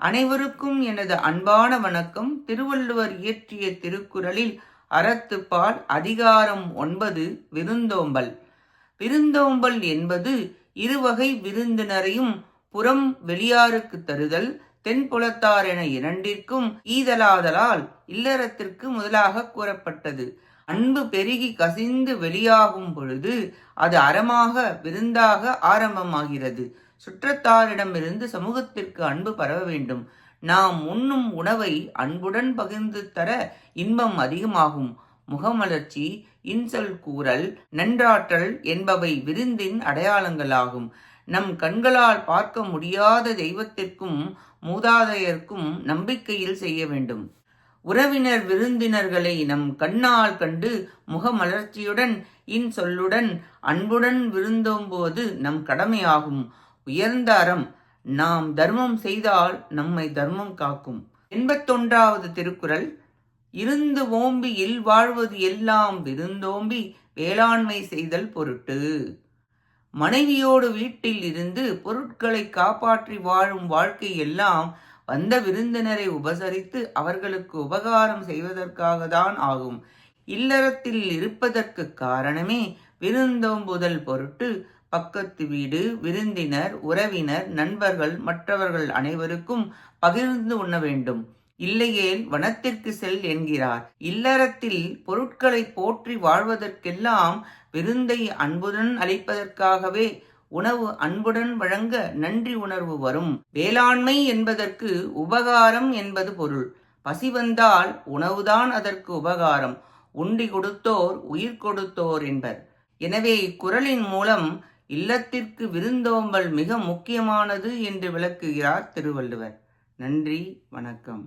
அனைவருக்கும் எனது அன்பான வணக்கம். திருவள்ளுவர் இயற்றிய திருக்குறளில் அறத்துப்பால் அதிகாரம் 9 விருந்தோம்பல். விருந்தோம்பல் என்பது இருவகை விருந்தினரையும் புறம் வெளியாருக்கு தருதல், தென்புலத்தார் என இரண்டிற்கும் ஈதலாதலால் இல்லறத்திற்கு முதலாக கூறப்பட்டது. அன்பு பெருகி கசிந்து வெளியாகும் பொழுது அது அறமாக விருந்தாக ஆரம்பமாகிறது. சுற்றத்தாரிடமிருந்து சமூகத்திற்கு அன்பு பரவ வேண்டும். நாம் உண்ணும் உணவை அன்புடன் பகிர்ந்து தர இன்பம் அதிகமாகும். முகமலர்ச்சி, இன்சொல் கூறல், நன்றாற்றல் என்பவை விருந்தின் அடையாளங்களாகும். நம் கண்களால் பார்க்க முடியாத தெய்வத்திற்கும் மூதாதையர்க்கும் நம்பிக்கையில் செய்ய வேண்டும். உறவினர் விருந்தினர்களை நம் கண்ணால் கண்டு முகமலர்ச்சியுடன் இன்சொல்லுடன் அன்புடன் விருந்தோம்புவது நம் கடமையாகும். உயர்ந்த அறம். நாம் தர்மம் செய்தால் நம்மை தர்மம் காக்கும். 81வது திருக்குறள். இருந்து ஓம்பி இல் வாழ்வது எல்லாம் விருந்தோம்பி வேளாண்மை செய்தல் பொருட்டு. மனைவியோடு வீட்டில் இருந்து பொருட்களை காப்பாற்றி வாழும் வாழ்க்கை எல்லாம் வந்த விருந்தினரை உபசரித்து அவர்களுக்கு உபகாரம் செய்வதற்காக தான் ஆகும். இல்லறத்தில் இருப்பதற்கு காரணமே விருந்தோம்புதல் பொருட்டு பக்கத்து வீடு, விருந்தினர், உறவினர், நண்பர்கள், மற்றவர்கள் அனைவருக்கும் பகிர்ந்து உண்ண வேண்டும். இல்லையேல் வனத்திற்கு செல் என்கிறார். இல்லறத்தில் பொருட்களை போற்றி வாழ்வதற்கெல்லாம் விருந்தை அன்புடன் அளிப்பதற்காகவே உணவு அன்புடன் வழங்க நன்றி உணர்வு வரும். வேளாண்மை என்பதற்கு உபகாரம் என்பது பொருள். பசி வந்தால் உணவுதான் அதற்கு உபகாரம். உண்டி கொடுத்தோர் உயிர் கொடுத்தோர் என்பர். எனவே இக்குறளின் மூலம் இல்லத்திற்கு விருந்தோம்பல் மிக முக்கியமானது என்று விளக்குகிறார் திருவள்ளுவர். நன்றி, வணக்கம்.